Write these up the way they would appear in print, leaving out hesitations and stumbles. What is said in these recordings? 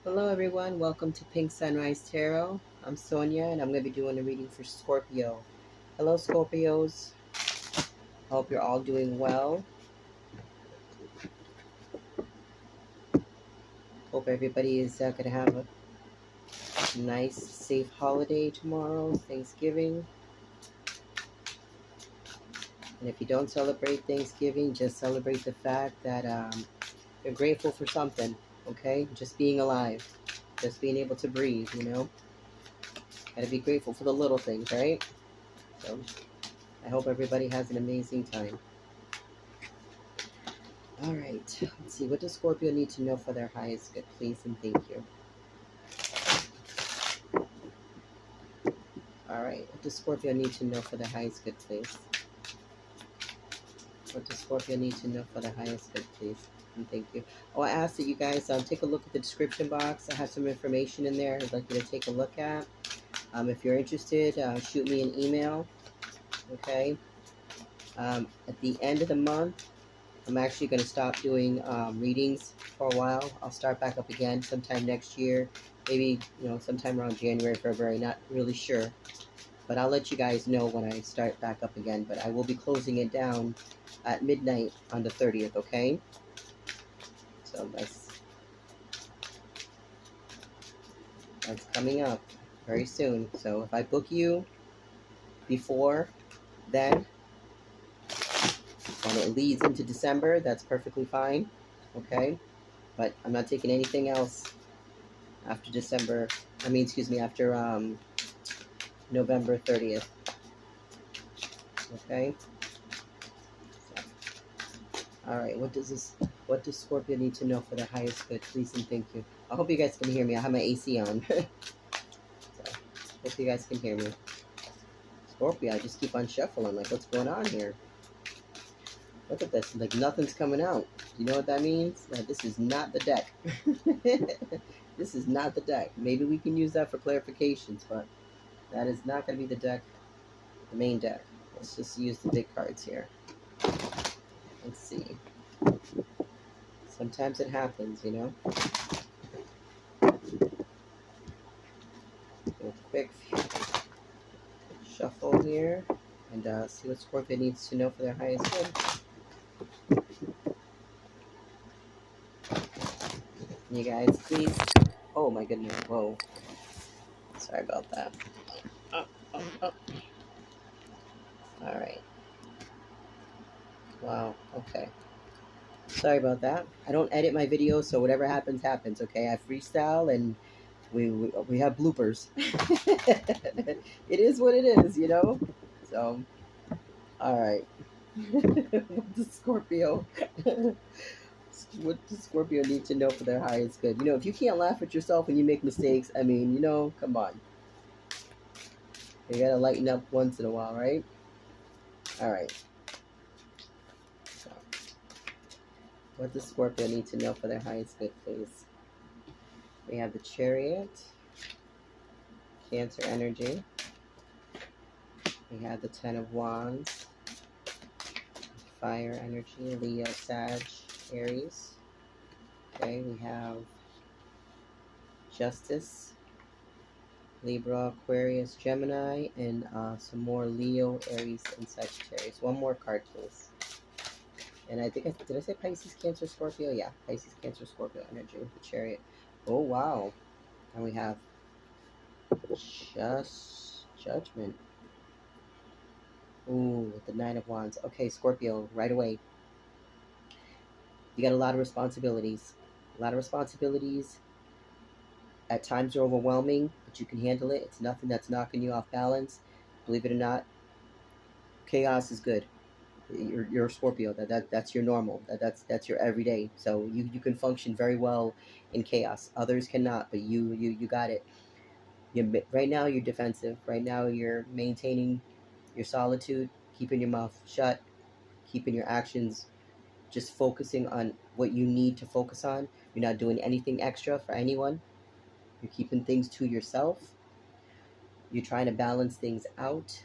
Hello everyone, welcome to Pink Sunrise Tarot. I'm Sonia and I'm going to be doing a reading for Scorpio. Hello Scorpios, hope you're all doing well. Hope everybody is going to have a nice, safe holiday tomorrow, Thanksgiving. And if you don't celebrate Thanksgiving, just celebrate the fact that you're grateful for something, okay? Just being alive, just being able to breathe, you know? Gotta be grateful for the little things, right? So I hope everybody has an amazing time. All right, let's see. What does Scorpio need to know for their highest good, please, and thank you. All right, what does Scorpio need to know for their highest good, please? What does Scorpio need to know for their highest good, please, and thank you. Oh, I asked that you guys take a look at the description box. I have some information in there I'd like you to take a look at. If you're interested, shoot me an email, okay? At the end of the month, I'm actually going to stop doing readings for a while. I'll start back up again sometime next year. Maybe, sometime around January, February. Not really sure. But I'll let you guys know when I start back up again. But I will be closing it down at midnight on the 30th, okay? So that's coming up very soon. So if I book you before then, and it leads into December, that's perfectly fine, okay? But I'm not taking anything else after December. After November 30th. Okay. So, all right. What does Scorpio need to know for their highest good? Please and thank you. I hope you guys can hear me. I have my AC on. So, hope you guys can hear me. Scorpio, I just keep on shuffling. Like, what's going on here? Look at this. Like, nothing's coming out. You know what that means? This is not the deck. This is not the deck. Maybe we can use that for clarifications, but that is not going to be the deck, the main deck. Let's just use the big cards here. Let's see. Sometimes it happens, you know. Do a quick shuffle here and see what Scorpio needs to know for their highest good. You guys, please. Oh my goodness. Whoa. Sorry about that. Oh. All right. Wow. Okay. Sorry about that. I don't edit my videos, so whatever happens, happens. Okay. I freestyle and we have bloopers. It is what it is, you know. So, all right. What does Scorpio? What does Scorpio need to know for their highest good? You know, if you can't laugh at yourself when you make mistakes, I mean, come on. You gotta lighten up once in a while, right? All right. So, what does Scorpio need to know for their highest good, please? We have the Chariot, Cancer energy. We have the Ten of Wands, Fire energy, Leo, Sag, Aries. Okay, we have Justice, Libra, Aquarius, Gemini, and some more Leo, Aries, and Sagittarius. One more card, please. And I think, did I say Pisces, Cancer, Scorpio? Yeah, Pisces, Cancer, Scorpio energy with the Chariot. Oh, wow. And we have Judgment. Ooh, with the Nine of Wands. Okay, Scorpio, right away. You got a lot of responsibilities. A lot of responsibilities. At times they're overwhelming, but you can handle it. It's nothing that's knocking you off balance. Believe it or not, chaos is good. You're a Scorpio. That's your normal. That's your everyday. So you can function very well in chaos. Others cannot, but you got it. Right now you're defensive. Right now you're maintaining your solitude, keeping your mouth shut, keeping your actions, just focusing on what you need to focus on. You're not doing anything extra for anyone. You're keeping things to yourself. You're trying to balance things out,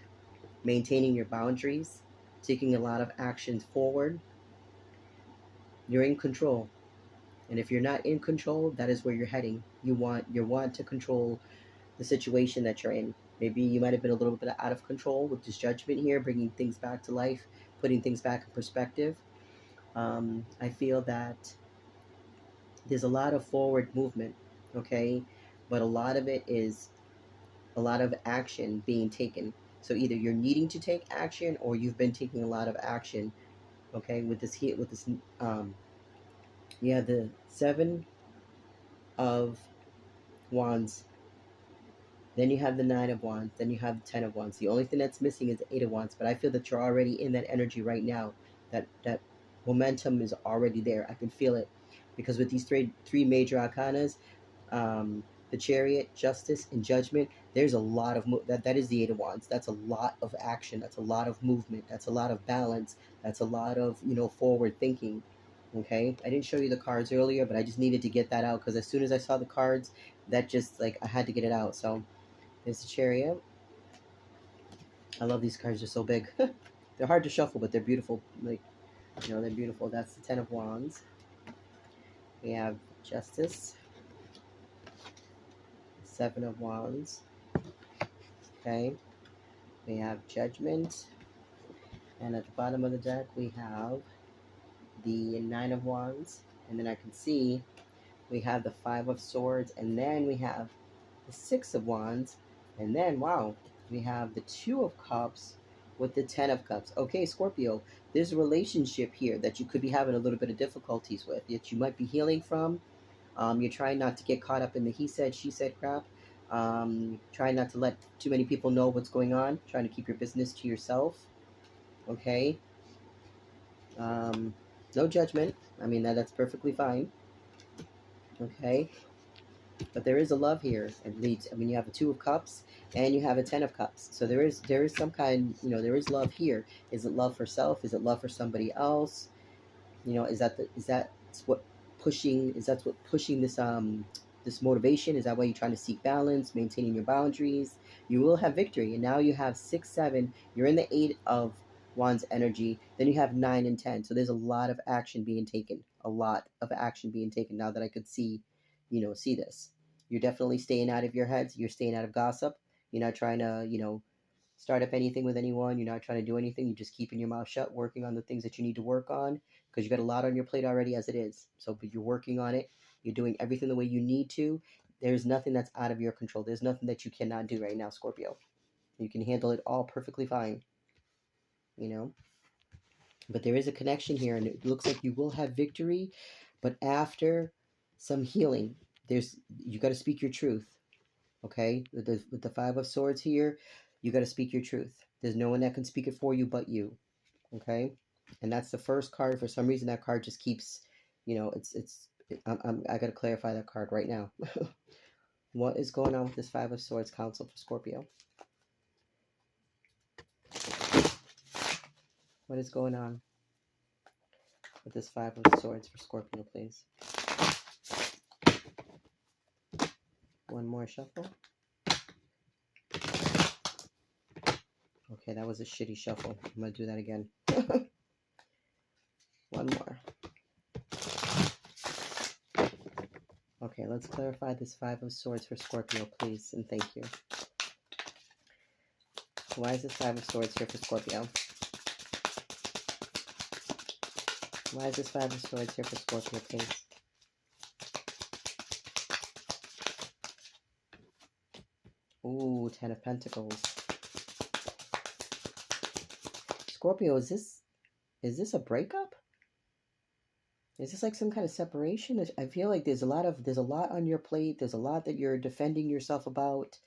maintaining your boundaries, taking a lot of actions forward. You're in control. And if you're not in control, that is where you're heading. You want to control the situation that you're in. Maybe you might have been a little bit out of control with this Judgment here, bringing things back to life, putting things back in perspective. I feel that there's a lot of forward movement, okay? But a lot of it is a lot of action being taken. So either you're needing to take action or you've been taking a lot of action, okay? With this here, with this, you have the Seven of Wands, then you have the Nine of Wands, then you have the Ten of Wands. The only thing that's missing is the Eight of Wands, but I feel that you're already in that energy right now. That momentum is already there. I can feel it, because with these three major arcanas, the Chariot, Justice, and Judgment, there's a lot of that is the Eight of Wands. That's a lot of action. That's a lot of movement. That's a lot of balance. That's a lot of forward thinking. Okay, I didn't show you the cards earlier, but I just needed to get that out because as soon as I saw the cards, that just like I had to get it out. So there's the Chariot. I love these cards. They're so big. They're hard to shuffle, but they're beautiful. Like, they're beautiful. That's the Ten of Wands. We have Justice. Seven of Wands. Okay. We have Judgment. And at the bottom of the deck, we have the Nine of Wands. And then I can see we have the Five of Swords. And then we have the Six of Wands. And then, wow, we have the Two of Cups with the Ten of Cups. Okay, Scorpio, there's a relationship here that you could be having a little bit of difficulties with, that you might be healing from. You're trying not to get caught up in the he said, she said crap. Trying not to let too many people know what's going on. Trying to keep your business to yourself. Okay. No judgment. I mean, that's perfectly fine. Okay. But there is a love here. It leads. I mean, you have a Two of Cups and you have a Ten of Cups. So there is some kind. There is love here. Is it love for self? Is it love for somebody else? Is that what pushing? Is that what pushing this motivation? Is that why you're trying to seek balance, maintaining your boundaries? You will have victory, and now you have 6, 7. You're in the Eight of Wands energy. Then you have 9 and 10. So there's a lot of action being taken. A lot of action being taken. Now that I could see this. You're definitely staying out of your heads. You're staying out of gossip. You're not trying to, start up anything with anyone. You're not trying to do anything. You're just keeping your mouth shut, working on the things that you need to work on because you got a lot on your plate already as it is. So, but you're working on it. You're doing everything the way you need to. There's nothing that's out of your control. There's nothing that you cannot do right now, Scorpio. You can handle it all perfectly fine. But there is a connection here, and it looks like you will have victory, but after some healing. You got to speak your truth. Okay, with the Five of Swords here, you got to speak your truth. There's no one that can speak it for you but you. Okay, and that's the first card. For some reason, that card just keeps, I got to clarify that card right now. What is going on with this Five of Swords council for Scorpio? What is going on with this Five of Swords for Scorpio, please? One more shuffle. Okay, that was a shitty shuffle. I'm going to do that again. One more. Okay, let's clarify this Five of Swords for Scorpio, please, and thank you. Why is this Five of Swords here for Scorpio? Why is this Five of Swords here for Scorpio, please? Ooh, Ten of Pentacles. Scorpio, is this a breakup? Is this like some kind of separation? I feel like there's a lot on your plate. There's a lot that you're defending yourself about.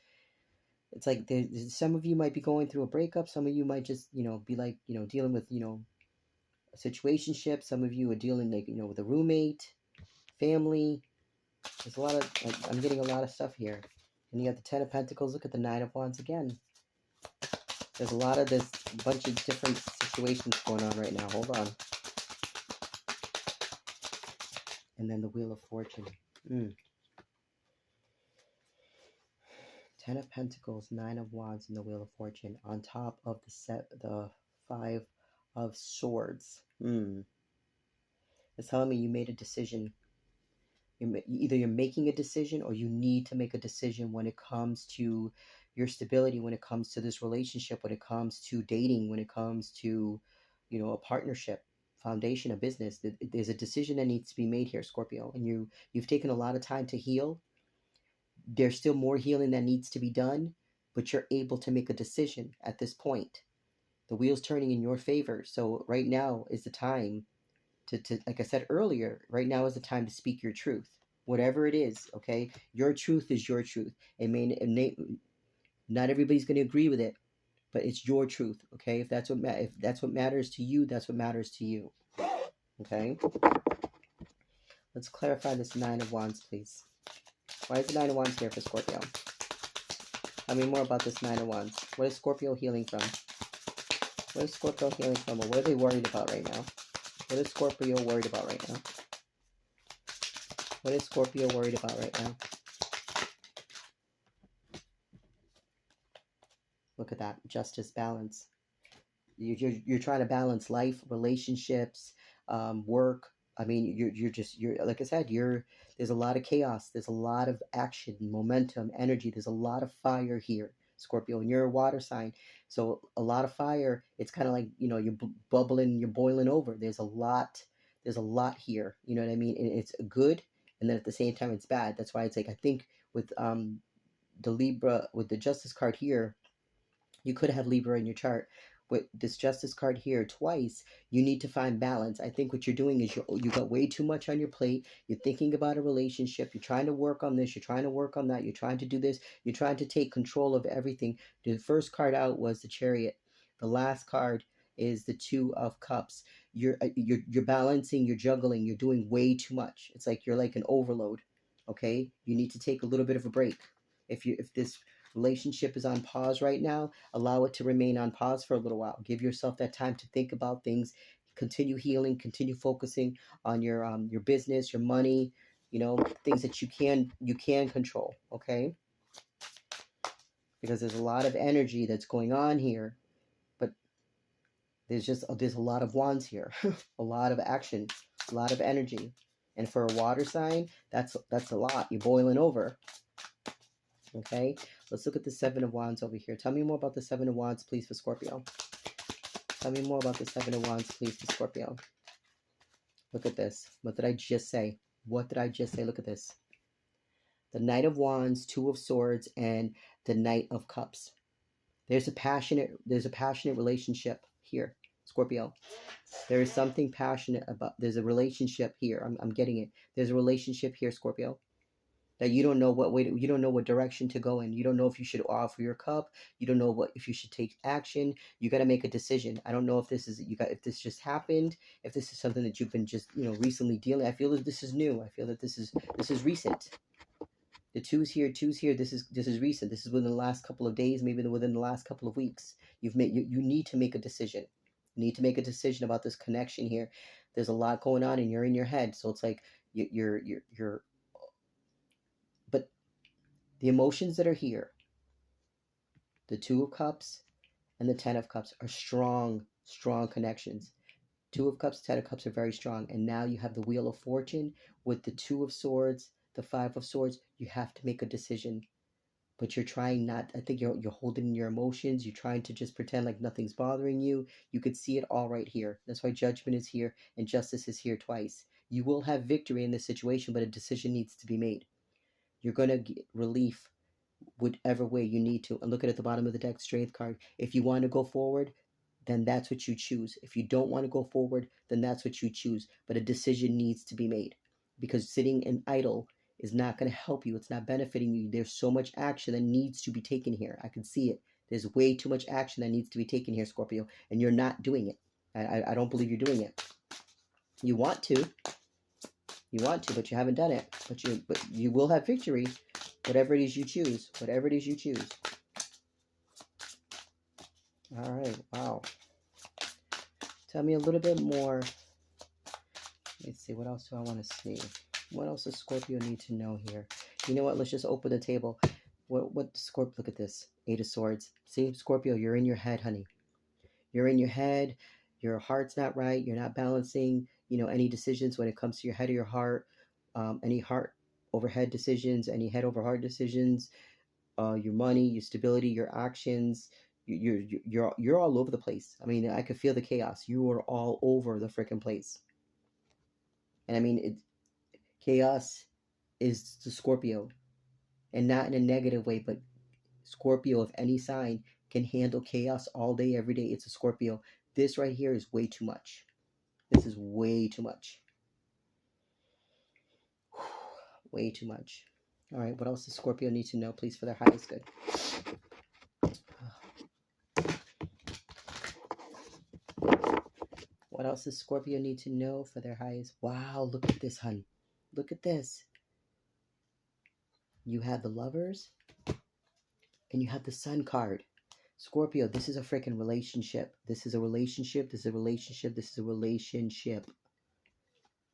It's like some of you might be going through a breakup. Some of you might just, be like, dealing with, a situationship. Some of you are dealing like, with a roommate, family. There's a lot of, I'm getting a lot of stuff here. And you got the Ten of Pentacles. Look at the Nine of Wands again. There's a lot of this bunch of different situations going on right now. Hold on. And then the Wheel of Fortune. Ten of Pentacles, Nine of Wands, and the Wheel of Fortune on top of the Five of Swords. It's telling me you made a decision. Either you're making a decision or you need to make a decision when it comes to your stability, when it comes to this relationship, when it comes to dating, when it comes to, a partnership, foundation, a business. There's a decision that needs to be made here, Scorpio, and you've taken a lot of time to heal. There's still more healing that needs to be done, but you're able to make a decision at this point. The wheel's turning in your favor. So right now is the time to like I said earlier, right now is the time to speak your truth. Whatever it is, okay? Your truth is your truth. Not everybody's going to agree with it, but it's your truth, okay? If that's what matters to you, that's what matters to you. Okay? Let's clarify this 9 of Wands, please. Why is the 9 of Wands here for Scorpio? Tell me more about this 9 of Wands. What is Scorpio healing from? What is Scorpio healing from? Or what are they worried about right now? What is Scorpio worried about right now? What is Scorpio worried about right now? Look at that. Justice, balance. You're trying to balance life, relationships, work. I mean, you're like I said, there's a lot of chaos. There's a lot of action, momentum, energy. There's a lot of fire here, Scorpio, and you're a water sign. So a lot of fire. It's kind of like, you're bubbling, you're boiling over. There's a lot here. You know what I mean? And it's good. And then at the same time, it's bad. That's why it's like, I think with the Libra, with the Justice card here, you could have Libra in your chart. With this Justice card here twice, you need to find balance. I think what you're doing is you got way too much on your plate. You're thinking about a relationship. You're trying to work on this. You're trying to work on that. You're trying to do this. You're trying to take control of everything. The first card out was the Chariot. The last card is the Two of Cups. You're balancing. You're juggling. You're doing way too much. It's like you're like an overload. Okay, you need to take a little bit of a break. If this relationship is on pause right now, allow it to remain on pause for a little while. Give yourself that time to think about things. Continue healing. Continue focusing on your business, your money. Things that you can control. Okay, because there's a lot of energy that's going on here, but there's a lot of wands here, a lot of action, a lot of energy, and for a water sign, that's a lot. You're boiling over. Okay, let's look at the 7 of Wands over here. Tell me more about the 7 of Wands, please, for Scorpio. Tell me more about the 7 of Wands, please, for Scorpio. Look at this. What did I just say? What did I just say? Look at this. The Knight of Wands, 2 of Swords, and the Knight of Cups. There's a passionate relationship here, Scorpio. There is something passionate about. There's a relationship here. I'm getting it. There's a relationship here, Scorpio, that you don't know you don't know what direction to go in. You don't know if you should offer your cup. You don't know if you should take action. You got to make a decision. I don't know if this just happened, if this is something that you've been just, recently dealing. I feel that this is new. I feel that this is recent. The two's here. This is recent. This is within the last couple of days, maybe within the last couple of weeks. You need to make a decision. You need to make a decision about this connection here. There's a lot going on and you're in your head. So it's like you're but the emotions that are here, the 2 of Cups and the 10 of Cups, are strong connections. 2 of Cups, 10 of Cups are very strong. And now you have the Wheel of Fortune with the 2 of Swords, the 5 of Swords. You have to make a decision. But you're trying not, I think you're holding in your emotions. You're trying to just pretend like nothing's bothering you. You could see it all right here. That's why Judgment is here and Justice is here twice. You will have victory in this situation, but a decision needs to be made. You're going to get relief whatever way you need to. And look at the bottom of the deck, Strength card. If you want to go forward, then that's what you choose. If you don't want to go forward, then that's what you choose. But a decision needs to be made, because sitting and idle is not going to help you. It's not benefiting you. There's so much action that needs to be taken here. I can see it. There's way too much action that needs to be taken here, Scorpio, and you're not doing it. I don't believe you're doing it. You want to, but you haven't done it. But you will have victory. Whatever it is you choose. Whatever it is you choose. All right. Wow. Tell me a little bit more. Let's see. What else do I want to see? What else does Scorpio need to know here? You know what? Let's just open the table. What Scorpio? Look at this. 8 of Swords. See, Scorpio, you're in your head, honey. You're in your head. Your heart's not right. You're not balancing, any decisions when it comes to your head or your heart. any heart overhead decisions, any head over heart decisions, your money, your stability, your actions. You're all over the place. I mean, I could feel the chaos. You are all over the freaking place. And I mean, chaos is the Scorpio, and not in a negative way, but Scorpio of any sign can handle chaos all day, every day. It's a Scorpio. This right here is way too much. This is way too much. Way too much. All right, what else does Scorpio need to know, please, for their highest good? What else does Scorpio need to know for their highest? Wow, look at this, hun. Look at this. You have the Lovers, and you have the Sun card. Scorpio, this is a freaking relationship. This is a relationship. This is a relationship. This is a relationship.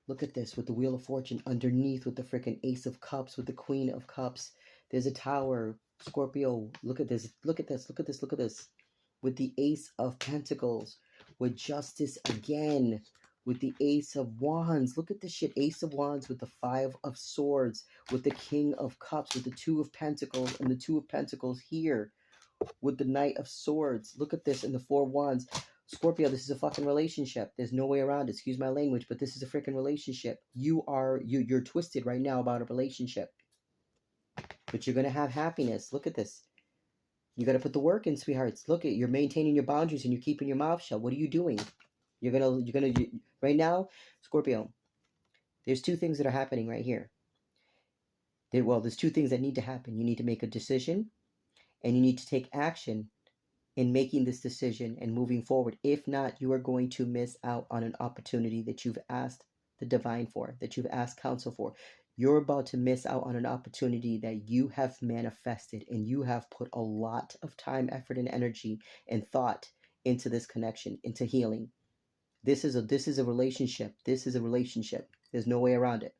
Look at this with the Wheel of Fortune underneath with the freaking Ace of Cups with the Queen of Cups. There's a tower. Scorpio, look at this. Look at this. Look at this. Look at this. With the Ace of Pentacles. With Justice again. With the Ace of Wands. Look at this shit. Ace of Wands with the Five of Swords. With the King of Cups. With the Two of Pentacles. And the Two of Pentacles here. With the Knight of Swords. Look at this in the Four of Wands. Scorpio, this is a fucking relationship. There's no way around it. Excuse my language, but this is a freaking relationship. You're twisted right now about a relationship. But you're gonna have happiness. Look at this. You gotta put the work in, sweethearts. Look at you're maintaining your boundaries and you're keeping your mouth shut. What are you doing? Right now, Scorpio. There's two things that are happening right here. There's two things that need to happen. You need to make a decision, and you need to take action in making this decision and moving forward. If not, you are going to miss out on an opportunity that you've asked the divine for, that you've asked counsel for. You're about to miss out on an opportunity that you have manifested, and you have put a lot of time, effort, and energy and thought into this connection, into healing. This is a relationship. This is a relationship. There's no way around it.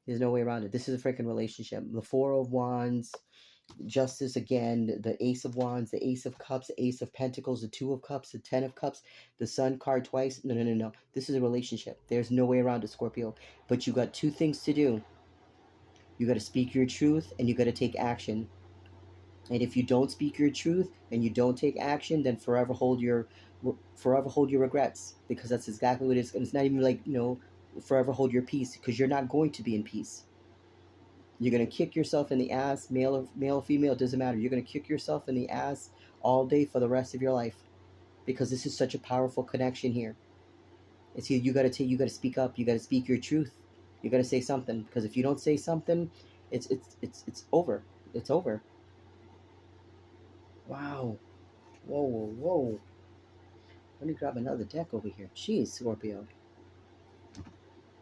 There's no way around it. This is a freaking relationship. The Four of Wands, Justice again, the Ace of Wands, the Ace of Cups, the Ace of Pentacles, the Two of Cups, the Ten of Cups, the Sun card twice. No. This is a relationship. There's no way around it, Scorpio. But you got two things to do. You got to speak your truth, and you got to take action. And if you don't speak your truth and you don't take action, then forever hold your regrets, because that's exactly what it is. And it's not even like, forever hold your peace, because you're not going to be in peace. You're going to kick yourself in the ass, male or female, it doesn't matter. You're going to kick yourself in the ass all day for the rest of your life, because this is such a powerful connection here. It's here, you got to speak up. You got to speak your truth. You got to say something, because if you don't say something, it's over. It's over. Wow. Whoa. Let me grab another deck over here. Jeez, Scorpio.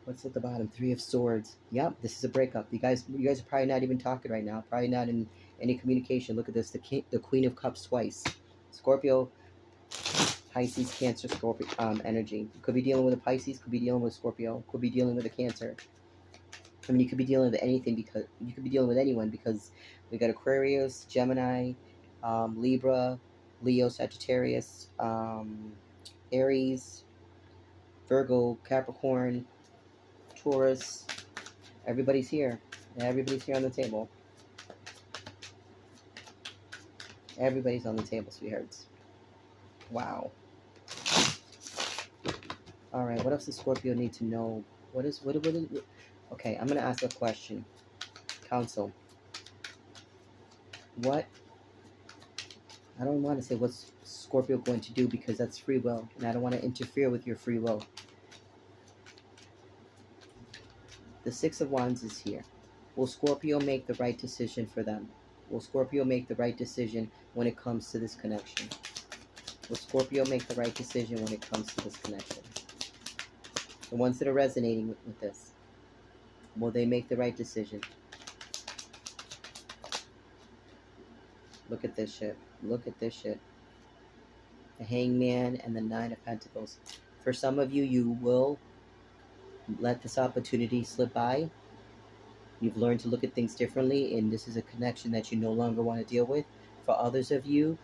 What's at the bottom? Three of Swords. Yep, this is a breakup. You guys are probably not even talking right now. Probably not in any communication. Look at this. The Queen of Cups twice. Scorpio, Pisces, Cancer, Scorpio energy. Could be dealing with a Pisces. Could be dealing with Scorpio. Could be dealing with a Cancer. I mean, you could be dealing with anything, because you could be dealing with anyone, because we got Aquarius, Gemini, Libra, Leo, Sagittarius, Aries, Virgo, Capricorn, Taurus. Everybody's here. Everybody's here on the table. Everybody's on the table, sweethearts. Wow. All right, what else does Scorpio need to know? What is okay, I'm going to ask a question. Counsel. I don't want to say what's Scorpio going to do, because that's free will, and I don't want to interfere with your free will. The Six of Wands is here. Will Scorpio make the right decision for them? Will Scorpio make the right decision when it comes to this connection? Will Scorpio make the right decision when it comes to this connection? The ones that are resonating with this, will they make the right decision? Look at this shit. Look at this shit. The Hangman and the Nine of Pentacles. For some of you, you will let this opportunity slip by. You've learned to look at things differently, and this is a connection that you no longer want to deal with. For others of you,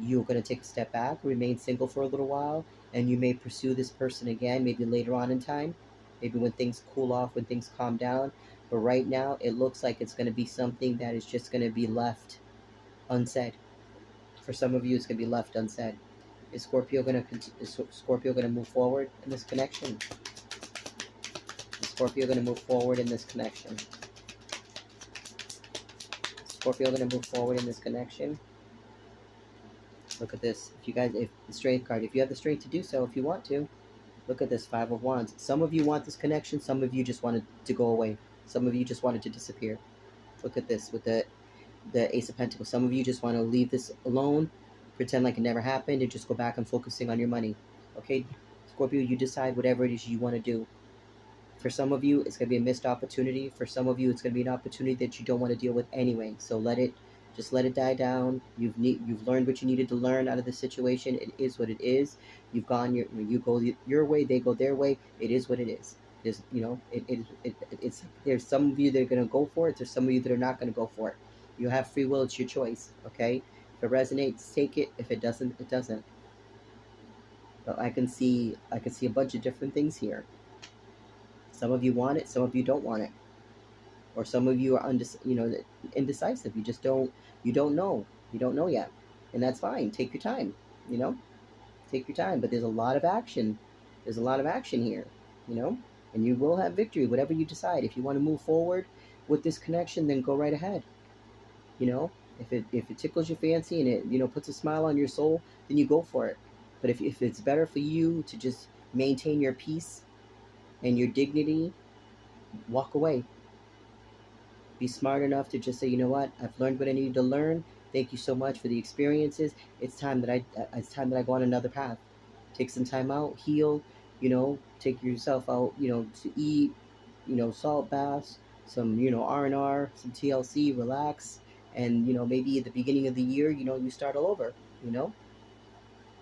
you're going to take a step back, remain single for a little while, and you may pursue this person again, maybe later on in time. maybe when things cool off, when things calm down. But right now, it looks like it's going to be something that is just going to be left unsaid. For some of you, it's going to be left unsaid. Is Scorpio going to move forward in this connection? Is Scorpio going to move forward in this connection? Is Scorpio going to move forward in this connection? Look at this. If the strength card, if you have the strength to do so, if you want to, look at this 5 of Wands. Some of you want this connection. Some of you just wanted to go away. Some of you just wanted to disappear. Look at this with the Ace of Pentacles. Some of you just want to leave this alone, pretend like it never happened, and just go back and focusing on your money. Okay, Scorpio, you decide whatever it is you want to do. For some of you, it's going to be a missed opportunity. For some of you, it's going to be an opportunity that you don't want to deal with anyway. So just let it die down. You've learned what you needed to learn out of the situation. It is what it is. You go your way, they go their way. It is what it is. There's some of you that are going to go for it. There's some of you that are not going to go for it. You have free will. It's your choice. Okay. If it resonates, take it. If it doesn't, it doesn't. But I can see a bunch of different things here. Some of you want it, some of you don't want it, or some of you are indecisive. You don't know yet, and that's fine. Take your time, take your time. But there's a lot of action. There's a lot of action here, and you will have victory. Whatever you decide, if you want to move forward with this connection, then go right ahead. If it tickles your fancy and it puts a smile on your soul, then you go for it. But if it's better for you to just maintain your peace and your dignity, walk away. Be smart enough to just say, you know what, I've learned what I needed to learn. Thank you so much for the experiences. It's time that I go on another path. Take some time out, heal, take yourself out, to eat, salt baths, some, R&R, some TLC, relax. And, maybe at the beginning of the year, you start all over,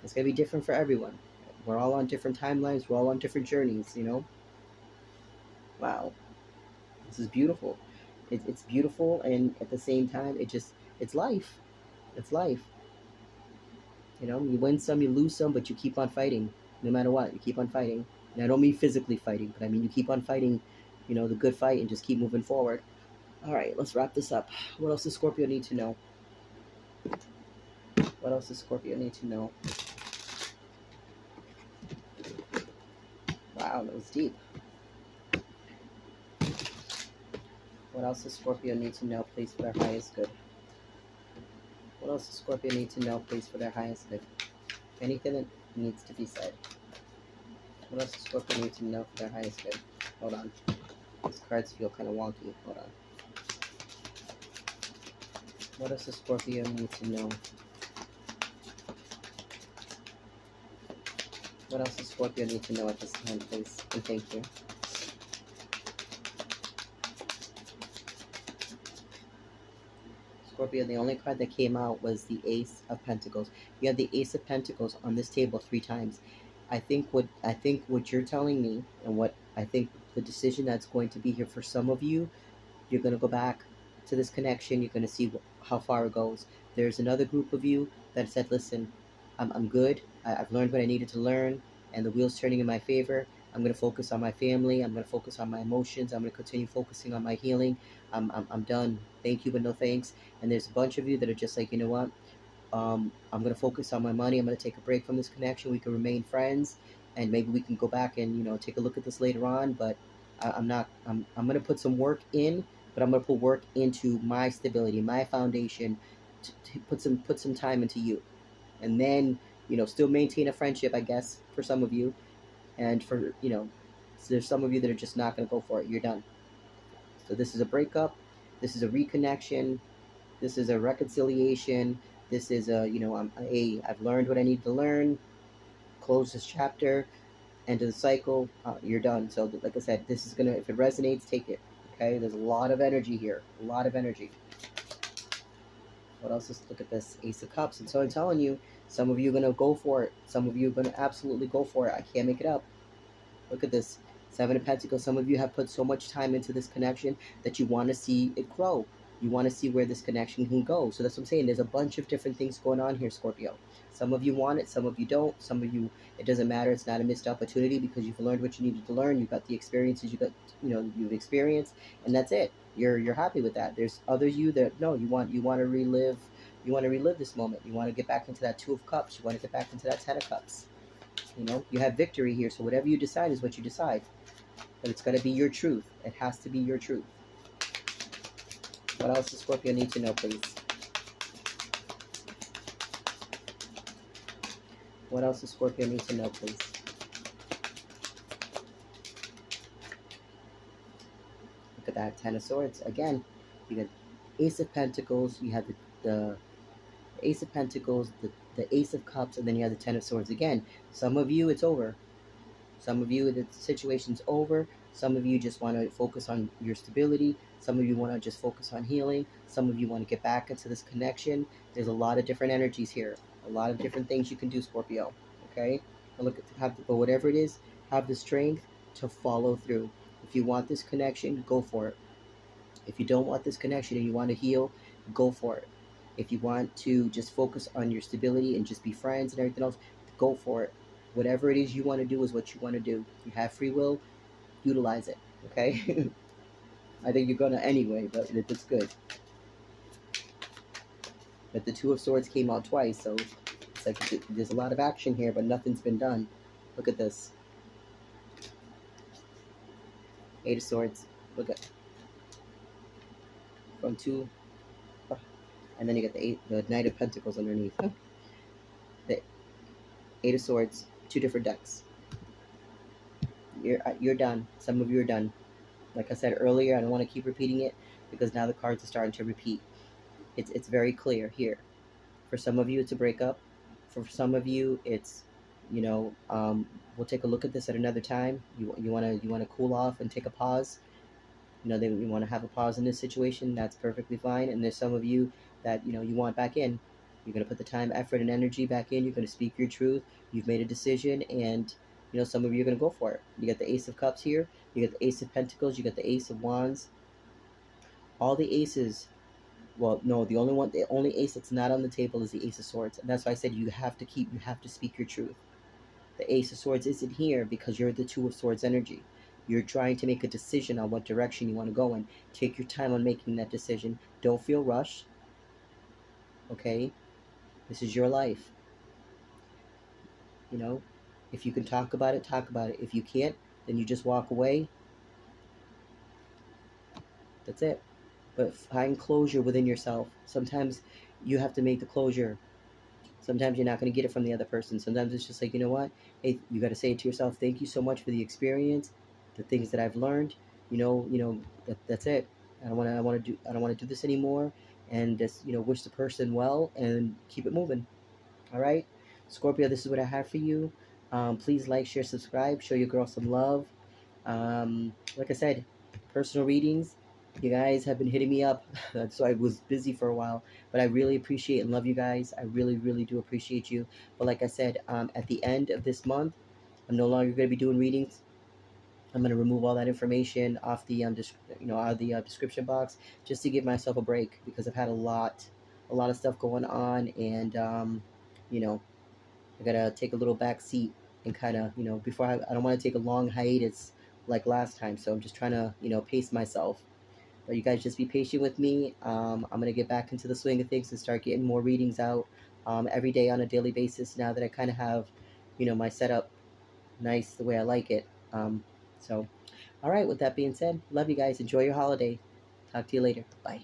It's going to be different for everyone. We're all on different timelines. We're all on different journeys, Wow, this is beautiful. It's beautiful, and at the same time, it's life. It's life. You win some, you lose some, but you keep on fighting, no matter what. You keep on fighting, and I don't mean physically fighting, but I mean you keep on fighting, the good fight, and just keep moving forward. All right, let's wrap this up. What else does Scorpio need to know? What else does Scorpio need to know? Wow, that was deep. What else does Scorpio need to know, please, for their highest good? What else does Scorpio need to know, please, for their highest good? Anything that needs to be said. What else does Scorpio need to know for their highest good? Hold on. These cards feel kind of wonky. Hold on. What else does Scorpio need to know? What else does Scorpio need to know at this time, please? And thank you. Scorpio, the only card that came out was the Ace of Pentacles. You have the Ace of Pentacles on this table 3 times. I think what you're telling me, and what I think the decision that's going to be here for some of you, you're going to go back to this connection. You're going to see how far it goes. There's another group of you that said, listen, I'm good. I've learned what I needed to learn, and the wheel's turning in my favor. I'm going to focus on my family. I'm going to focus on my emotions. I'm going to continue focusing on my healing. I'm done. Thank you, but no thanks. And there's a bunch of you that are just like, you know what? I'm going to focus on my money. I'm going to take a break from this connection. We can remain friends, and maybe we can go back and, take a look at this later on. But I'm going to put some work in, but I'm going to put work into my stability, my foundation, to put some time into you. And then, still maintain a friendship, I guess, for some of you. And for, so there's some of you that are just not going to go for it. You're done. So this is a breakup. This is a reconnection. This is a reconciliation. This is I've learned what I need to learn. Close this chapter. End of the cycle. You're done. So like I said, this is going to, if it resonates, take it. Okay? There's a lot of energy here. A lot of energy. What else? Let's look at this Ace of Cups. And so I'm telling you, some of you are going to go for it. Some of you are going to absolutely go for it. I can't make it up. Look at this 7 of Pentacles. Some of you have put so much time into this connection that you want to see it grow. You want to see where this connection can go. So that's what I'm saying. There's a bunch of different things going on here, Scorpio. Some of you want it, some of you don't. Some of you, it doesn't matter. It's not a missed opportunity because you've learned what you needed to learn. You've got the experiences you've experienced, and that's it. You're happy with that. There's other you that no, you want to relive. You want to relive this moment. You want to get back into that Two of Cups. You want to get back into that Ten of Cups. You have victory here. So whatever you decide is what you decide. But it's going to be your truth. It has to be your truth. What else does Scorpio need to know, please? What else does Scorpio need to know, please? Look at that, Ten of Swords. Again, you got Ace of Pentacles. You have the Ace of Pentacles, the Ace of Cups, and then you have the Ten of Swords again. Some of you, it's over. Some of you, the situation's over. Some of you just want to focus on your stability. Some of you want to just focus on healing. Some of you want to get back into this connection. There's a lot of different energies here. A lot of different things you can do, Scorpio. Okay? But whatever it is, have the strength to follow through. If you want this connection, go for it. If you don't want this connection and you want to heal, go for it. If you want to just focus on your stability and just be friends and everything else, go for it. Whatever it is you want to do is what you want to do. You have free will, utilize it, okay? I think you're going to anyway, but it's good. But the Two of Swords came out twice, so it's like there's a lot of action here, but nothing's been done. Look at this. Eight of Swords. Look at from two, and then you got the Knight of Pentacles underneath. The Eight of Swords. Two different decks. You're done. Some of you are done. Like I said earlier, I don't want to keep repeating it because now the cards are starting to repeat. It's very clear here. For some of you, it's a breakup. For some of you, it's we'll take a look at this at another time. You want to cool off and take a pause. You want to have a pause in this situation. That's perfectly fine. And there's some of you that you want back in. You're going to put the time, effort, and energy back in. You're going to speak your truth. You've made a decision, and some of you are going to go for it. You got the Ace of Cups here. You got the Ace of Pentacles. You got the Ace of Wands. All the aces. Well, no, the only ace that's not on the table is the Ace of Swords, and that's why I said you have to speak your truth. The Ace of Swords isn't here because you're the Two of Swords energy. You're trying to make a decision on what direction you want to go in. Take your time on making that decision. Don't feel rushed. Okay? This is your life. If you can talk about it, talk about it. If you can't, then you just walk away. That's it. But find closure within yourself. Sometimes you have to make the closure. Sometimes you're not going to get it from the other person. Sometimes it's just like, you know what? Hey, you got to say it to yourself. Thank you so much for the experience, the things that I've learned. That's it. I don't want to do this anymore. And just wish the person well and keep it moving. All right, Scorpio. This is what I have for you. Please like, share, subscribe. Show your girl some love. Like I said, personal readings. You guys have been hitting me up, so I was busy for a while, but I really appreciate and love you guys. I really, really do appreciate you. But like I said, at the end of this month, I'm no longer going to be doing readings. I'm going to remove all that information off the out of the description box just to give myself a break because I've had a lot of stuff going on, and I gotta take a little back seat and kind of before I don't want to take a long hiatus like last time. So I'm just trying to pace myself. But you guys just be patient with me. I'm going to get back into the swing of things and start getting more readings out every day on a daily basis now that I kind of have, my setup nice the way I like it. So, all right, with that being said, love you guys. Enjoy your holiday. Talk to you later. Bye.